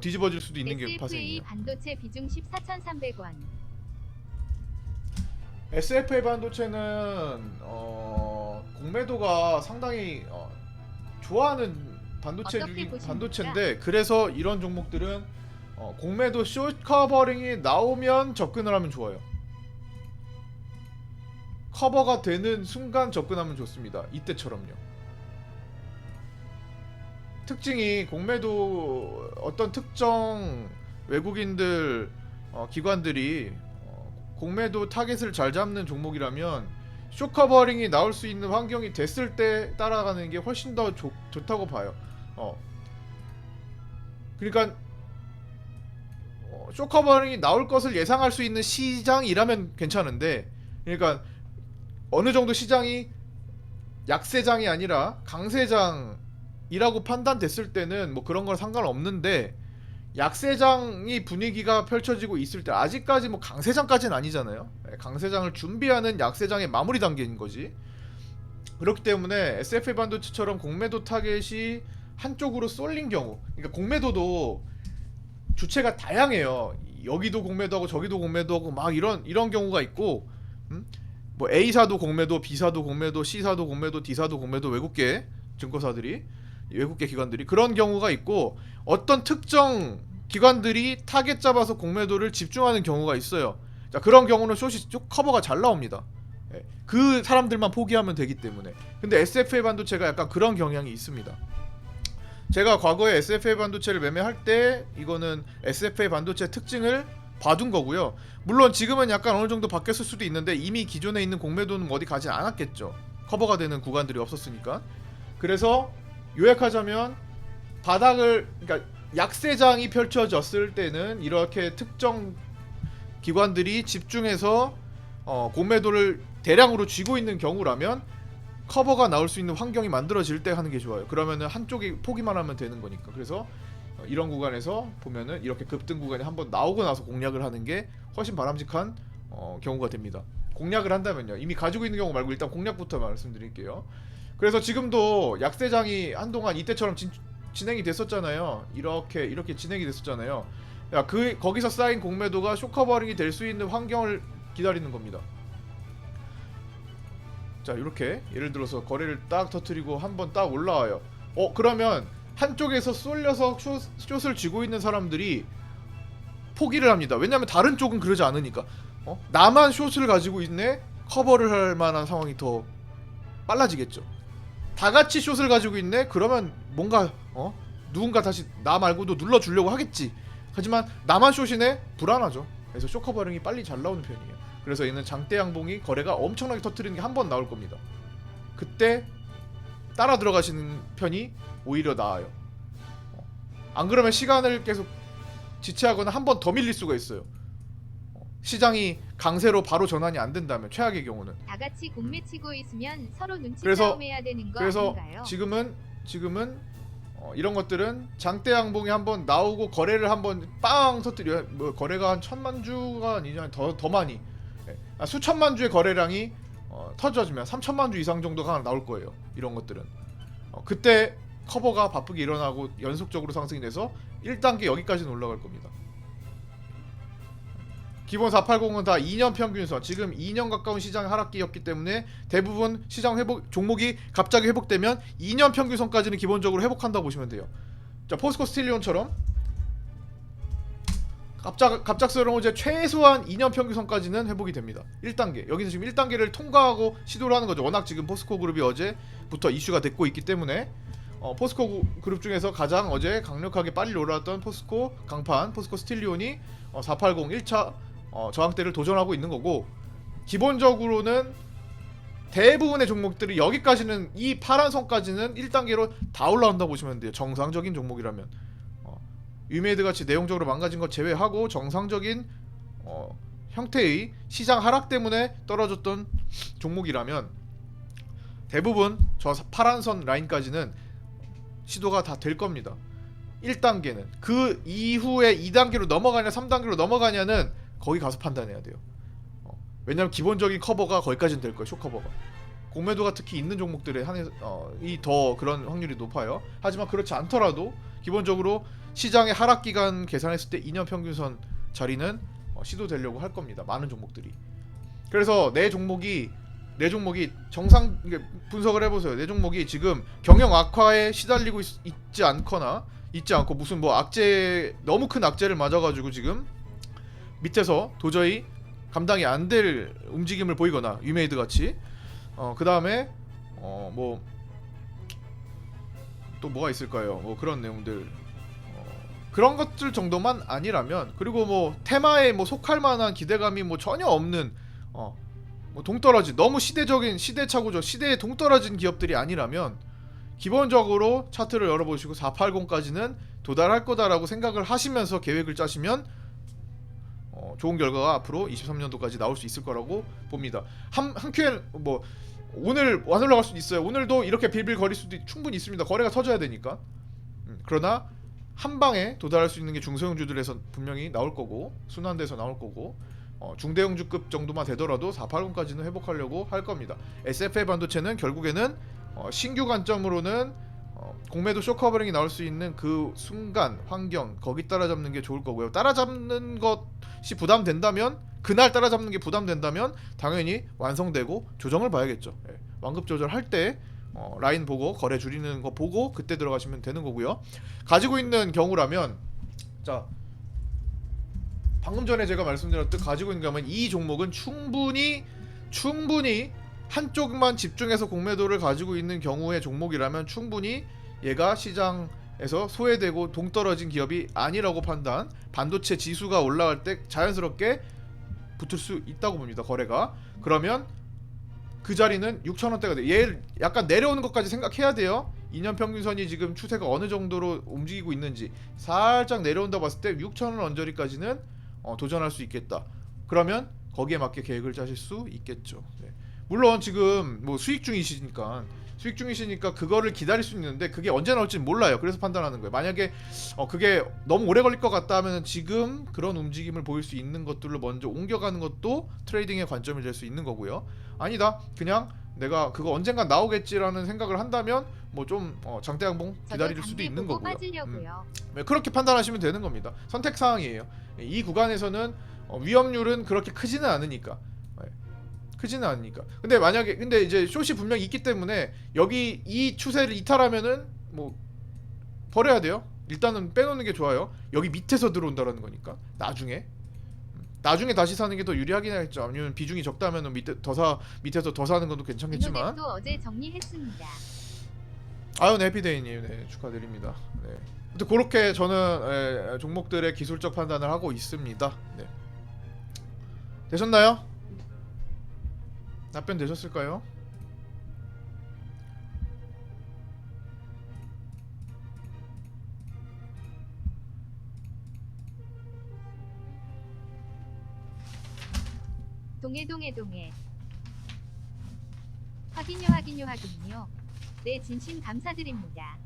뒤집어질 수도 있는 게 SFA 파생이에요. 반도체 비중 14,300원. SFA 반도체는 공매도가 상당히 좋아하는 어떻게 보십니까? 반도체인데, 그래서 이런 종목들은 공매도 숏 커버링이 나오면 접근을 하면 좋아요. 커버가 되는 순간 접근하면 좋습니다. 이때처럼요. 특징이 공매도 어떤 특정 외국인들 기관들이 공매도 타겟을 잘 잡는 종목이라면 숏 커버링이 나올 수 있는 환경이 됐을 때 따라가는 게 훨씬 더 좋다고 봐요. 그러니까 숏 커버링이 나올 것을 예상할 수 있는 시장이라면 괜찮은데, 그러니까 어느 정도 시장이 약세장이 아니라 강세장이라고 판단됐을 때는 뭐 그런 건 상관없는데, 약세장이 분위기가 펼쳐지고 있을 때, 아직까지 뭐 강세장까지는 아니잖아요. 강세장을 준비하는 약세장의 마무리 단계인 거지. 그렇기 때문에 SFA 반도체처럼 공매도 타겟이 한쪽으로 쏠린 경우, 그러니까 공매도도 주체가 다양해요. 여기도 공매도하고 저기도 공매도하고 막 이런 경우가 있고, 뭐 A사도 공매도, B사도 공매도, C사도 공매도, D사도 공매도, 외국계 증권사들이, 외국계 기관들이 그런 경우가 있고, 어떤 특정 기관들이 타겟 잡아서 공매도를 집중하는 경우가 있어요. 자, 그런 경우는 숏이 커버가 잘 나옵니다. 그 사람들만 포기하면 되기 때문에. 근데 SFA 반도체가 약간 그런 경향이 있습니다. 제가 과거에 SFA 반도체를 매매할 때 이거는 SFA 반도체 특징을 봐둔 거고요. 물론 지금은 약간 어느 정도 바뀌었을 수도 있는데, 이미 기존에 있는 공매도는 어디 가지 않았겠죠. 커버가 되는 구간들이 없었으니까. 그래서 요약하자면, 그러니까 약세장이 펼쳐졌을 때는 이렇게 특정 기관들이 집중해서 공매도를 대량으로 쥐고 있는 경우라면 커버가 나올 수 있는 환경이 만들어질 때 하는 게 좋아요. 그러면은 한쪽이 포기만 하면 되는 거니까. 그래서 이런 구간에서 보면은 이렇게 급등 구간이 한번 나오고 나서 공략을 하는 게 훨씬 바람직한 경우가 됩니다. 공략을 한다면요. 이미 가지고 있는 경우 말고 일단 공략부터 말씀드릴게요. 그래서 지금도 약세장이 한동안 이때처럼 진행이 됐었잖아요. 이렇게 진행이 됐었잖아요. 거기서 쌓인 공매도가 숏커버링이 될 수 있는 환경을 기다리는 겁니다. 자, 이렇게 예를 들어서 거래를 딱 터뜨리고 한번 딱 올라와요. 그러면 한쪽에서 쏠려서 숏을 쥐고 있는 사람들이 포기를 합니다. 왜냐면 다른 쪽은 그러지 않으니까. 나만 숏을 가지고 있네? 커버를 할 만한 상황이 더 빨라지겠죠. 다 같이 숏을 가지고 있네? 그러면 뭔가 누군가 다시 나 말고도 눌러주려고 하겠지. 하지만 나만 숏이네? 불안하죠. 그래서 숏 커버링이 빨리 잘 나오는 편이에요. 그래서 얘는 장대 양봉이 거래가 엄청나게 터뜨리는 게 한 번 나올 겁니다. 그때 따라 들어가시는 편이 오히려 나아요. 안 그러면 시간을 계속 지체하거나 한 번 더 밀릴 수가 있어요. 시장이 강세로 바로 전환이 안 된다면, 최악의 경우는. 다 같이 공매치고 있으면 서로 눈치 그래서 싸움해야 되는 거 그래서 아닌가요? 지금은 이런 것들은 장대 양봉이 한번 나오고 거래를 한번 빵 터뜨려. 뭐 거래가 한 1,000만 주가 아니냐, 더 많이, 수천만 주의 거래량이 터져주면 3천만 주 이상 정도가 나올 거예요. 이런 것들은 그때 커버가 바쁘게 일어나고 연속적으로 상승이 돼서 1단계 여기까지는 올라갈 겁니다. 기본 480은 다 2년 평균선, 지금 2년 가까운 시장 하락기였기 때문에 대부분 시장 회복 종목이 갑자기 회복되면 2년 평균선까지는 기본적으로 회복한다고 보시면 돼요. 자, 포스코 스틸리온처럼 갑작스러운 이제 최소한 2년 평균선까지는 회복이 됩니다. 1단계. 여기서 지금 1단계를 통과하고 시도를 하는 거죠. 워낙 지금 포스코 그룹이 어제부터 이슈가 됐고 있기 때문에 포스코 그룹 중에서 가장 어제 강력하게 빨리 올라왔던 포스코 강판, 포스코 스틸리온이 480 1차 저항대를 도전하고 있는 거고, 기본적으로는 대부분의 종목들이 여기까지는, 이 파란 선까지는 1단계로 다 올라온다고 보시면 돼요. 정상적인 종목이라면. 위메이드 같이 내용적으로 망가진 것 제외하고 정상적인 형태의 시장 하락 때문에 떨어졌던 종목이라면 대부분 저 파란선 라인까지는 시도가 다 될 겁니다. 1단계는. 그 이후에 2단계로 넘어가냐 3단계로 넘어가냐는 거기 가서 판단해야 돼요. 왜냐면 기본적인 커버가 거기까지는 될 거예요. 숏 커버가. 공매도가 특히 있는 종목들에 한해 더 그런 확률이 높아요. 하지만 그렇지 않더라도 기본적으로 시장의 하락 기간 계산했을 때 2년 평균선 자리는 시도되려고 할 겁니다. 많은 종목들이. 그래서 내 종목이 정상 분석을 해보세요. 내 종목이 지금 경영 악화에 시달리고 있지 않고 무슨 뭐 악재 너무 큰 악재를 맞아가지고 지금 밑에서 도저히 감당이 안 될 움직임을 보이거나 유메이드 같이 그 다음에 뭐 또 뭐가 있을까요? 뭐 그런 내용들 그런 것들 정도만 아니라면 그리고 뭐 테마에 뭐 속할 만한 기대감이 뭐 전혀 없는 뭐 동떨어진 너무 시대착오적 시대에 동떨어진 기업들이 아니라면 기본적으로 차트를 열어보시고 480까지는 도달할 거다라고 생각을 하시면서 계획을 짜시면 좋은 결과가 앞으로 23년도까지 나올 수 있을 거라고 봅니다. 한 큐에 뭐 오늘 안 올라갈 수도 있어요. 오늘도 이렇게 빌빌 거릴 수도 충분히 있습니다. 거래가 터져야 되니까. 그러나 한 방에 도달할 수 있는 게 중소형주들에서 분명히 나올 거고 순환돼서 나올 거고 중대형주급 정도만 되더라도 480까지는 회복하려고 할 겁니다. SFA 반도체는 결국에는 신규 관점으로는 공매도 쇼커버링이 나올 수 있는 그 순간 환경 거기 따라잡는 게 좋을 거고요. 따라잡는 것이 부담된다면 그날 따라잡는 게 부담된다면 당연히 완성되고 조정을 봐야겠죠. 완급 조절할 때 라인 보고 거래 줄이는 거 보고 그때 들어가시면 되는 거고요. 가지고 있는 경우라면 자 방금 전에 제가 말씀드렸듯 가지고 있는 경우는 이 종목은 충분히 한쪽만 집중해서 공매도를 가지고 있는 경우의 종목이라면 충분히 얘가 시장에서 소외되고 동떨어진 기업이 아니라고 판단 반도체 지수가 올라갈 때 자연스럽게 붙을 수 있다고 봅니다. 거래가. 그러면 그 자리는 6,000원대가 돼. 얘 약간 내려오는 것까지 생각해야 돼요. 2년 평균선이 지금 추세가 어느 정도로 움직이고 있는지 살짝 내려온다 봤을 때 6,000원 언저리까지는 도전할 수 있겠다. 그러면 거기에 맞게 계획을 짜실 수 있겠죠. 네. 물론 지금 뭐 수익 중이시니까 그거를 기다릴 수 있는데 그게 언제 나올지 몰라요. 그래서 판단하는 거예요. 만약에 그게 너무 오래 걸릴 것 같다 하면 지금 그런 움직임을 보일 수 있는 것들로 먼저 옮겨가는 것도 트레이딩의 관점이 될 수 있는 거고요. 아니다. 그냥 내가 그거 언젠간 나오겠지라는 생각을 한다면 뭐 좀 장대 양봉 기다릴 수도 있는 거고요. 그렇게 판단하시면 되는 겁니다. 선택 사항이에요. 이 구간에서는 위험률은 그렇게 크지는 않으니까. 근데 만약에 이제 숏이 분명히 있기 때문에 여기 이 추세를 이탈하면은 뭐 버려야 돼요. 일단은 빼놓는 게 좋아요. 여기 밑에서 들어온다라는 거니까 나중에 다시 사는 게 더 유리하긴 하겠죠. 아니면 비중이 적다면 밑에서 더 사는 것도 괜찮겠지만. 또 어제 정리했습니다. 아유, 네, 해피데이님, 네, 축하드립니다. 네. 아무튼 그렇게 저는 종목들의 기술적 판단을 하고 있습니다. 네. 되셨나요? 답변 되셨을까요? 동해 확인요. 네, 진심 감사드립니다.